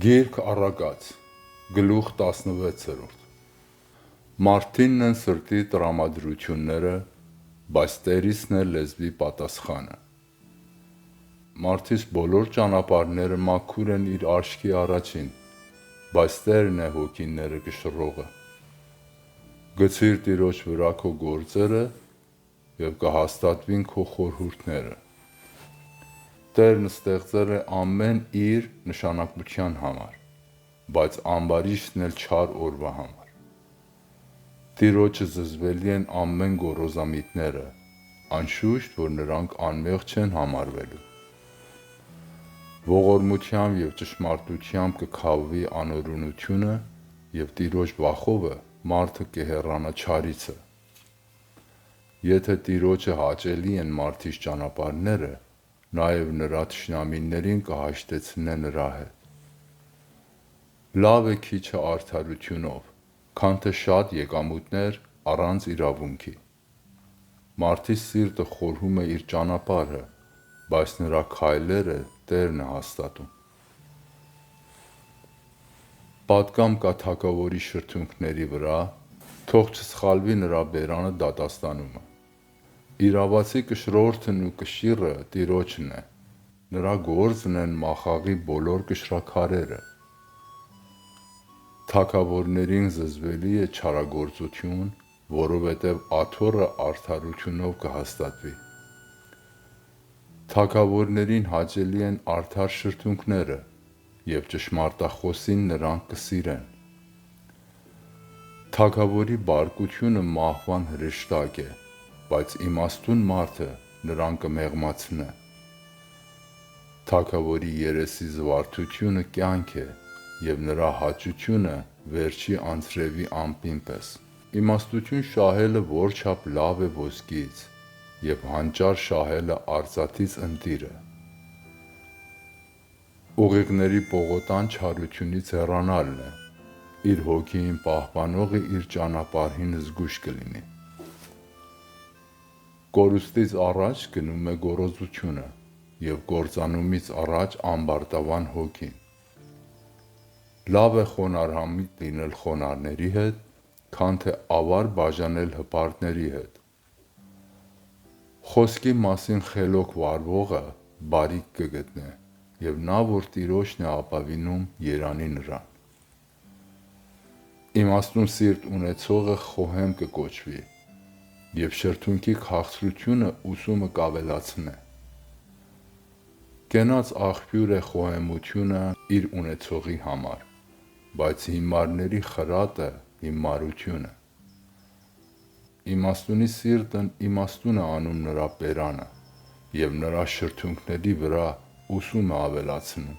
Գիրք առակաց, գլուխ 16 Մարդինն են սրտի տրամադրությունները, բայց Տերիսն է լեզվի պատասխանը։ Մարդիս բոլոր ճանապարհները մաքուր են իր աչքի առաջին, բայց Տերն է հոգիները կշռողը։ Գցիր Տիրոջ վրա քո գործերը և կհաստատվին քո խորհուրդները։ Տերն ստեղծել է ամեն իր նշանակության համար, բայց ամբարիշտն էլ չար օրվա համար։ Տիրոջը զզվելի են ամեն գոռոզամիտները, անշուշտ, որ նրանք անմեղ չեն համարվելու։ Ողորմությամբ և ճշմարտությամբ կքավվի անօրենությունը, և Տիրոջ վախովը մարդը կհեռանա չարիցը։ Եթե Տիրոջը հաճելի են մարդիս ճանապարհները, նաև նրա թշնամիներին կհաշտեցնե նրա հետ։ Լավ է քիչը արդարությունով, քան թե շատ եկամուտներ առանց իրավունքի։ Մարդի սիրտը խորհում է իր ճանապարհը, բայց նրա քայլերը Տերն է հաստատում։ Պատկամ կա թագավորի շրթունքների վրա, թող չսխալվի նրա բերանը դատաստանումը։ Իրավացի կշռորդն ու կշիռը Տիրոջն է, նրա գործն են մախաղի բոլոր կշռաքարերը։ Թագավորներին զզվելի է չարագործություն, որովհետև աթոռը արդարությունով կհաստատվի։ Թագավորներին հաճելի են արդար շրթունքները, և ճշմարտախոսին նրանք կսիրեն։ Թագավորի բարկությունը մահվան հրեշտակ է, բայց իմաստուն մարդը նրան կմեղմացնե։ Թագավորի երեսի զվարթությունը կյանք է, և նրա հաճությունը վերջի անձրևի ամպին պես։ Իմաստություն շահելը որչափ լավ է ոսկից, և հանճար շահելը արծաթից ընտիրը։ Ուղիղների պողոտան չարությունից հեռանալն է, իր հոգին պահպանողը իր ճանապարհին զգույշ կլինի։ Կորուստից առաջ գնում է գոռոզությունը, և կործանումից առաջ ամբարտավան հոգին։ Լավ է խոնարհամիտ լինել խոնարհների հետ, քան թե ավար բաժանել հպարտների հետ։ Խոսքի մասին խելոք վարվողը բարիք կգտնե, և նա, որ Տիրոջն է ապավինում, երանի նրան։ Իմաստուն սիրտ ունեցողը խոհեմ կկոչվի, և շրթունքի քաղցրությունը ուսումը կավելացնե։ Կենաց աղբյուր է խոհեմությունը իր ունեցողի համար, բայց հիմարների խրատը հիմարություն է։ Իմաստունի սիրտն իմաստուն է անում նրա բերանը, և նրա շրթունքների վրա ուսում է ավելացնում։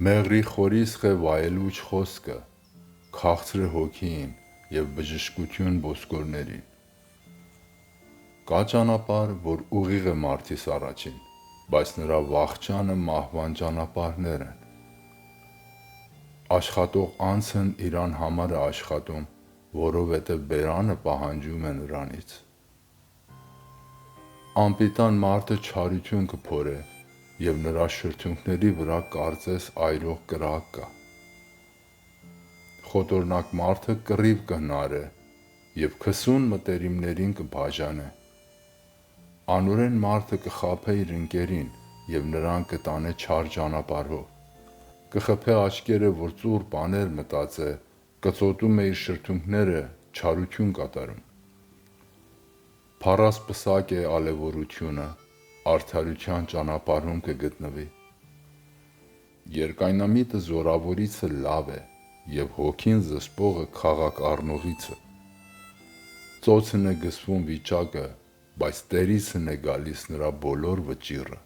Մեղրի խորիսխ է վայելուչ խոսքը, քաղցր է հոգիին և բժշկություն ոսկորներին։ Կա ճանապարհ, որ ուղիղ է մարդիս առաջին, բայց նրա վախճանը մահվան ճանապարհներ են։ Աշխատող անձն իրան համար է աշխատում, որովհետև բերանը պահանջում է նրանից։ Անպիտան մարդը չարություն կփորե, և նրա շրթունքների վրա կարծես այրող կրակ կա։ Խոտորնակ մարդը կռիվ կհնարե և քսուն մտերիմներին կբաժանե։ Անօրեն մարդը կխաբե իր ընկերին և նրան կտանե չար ճանապարհով։ Կխփե աչքերը, որ ծուռ բաներ մտածե, կծոտում է իր շրթունքները, չարություն կատարում։ Փառասպսակ է ալևորությունը, արդարության ճանապարհում կգտնվի։ Երկայնամիտը զորավորիցը լավ է, և հոգին զսպողը քաղաք առնողիցը։ Ծոցն է գցվում վիճակը, բայց Տերիսն է գալիս նրա բոլոր վճիռը։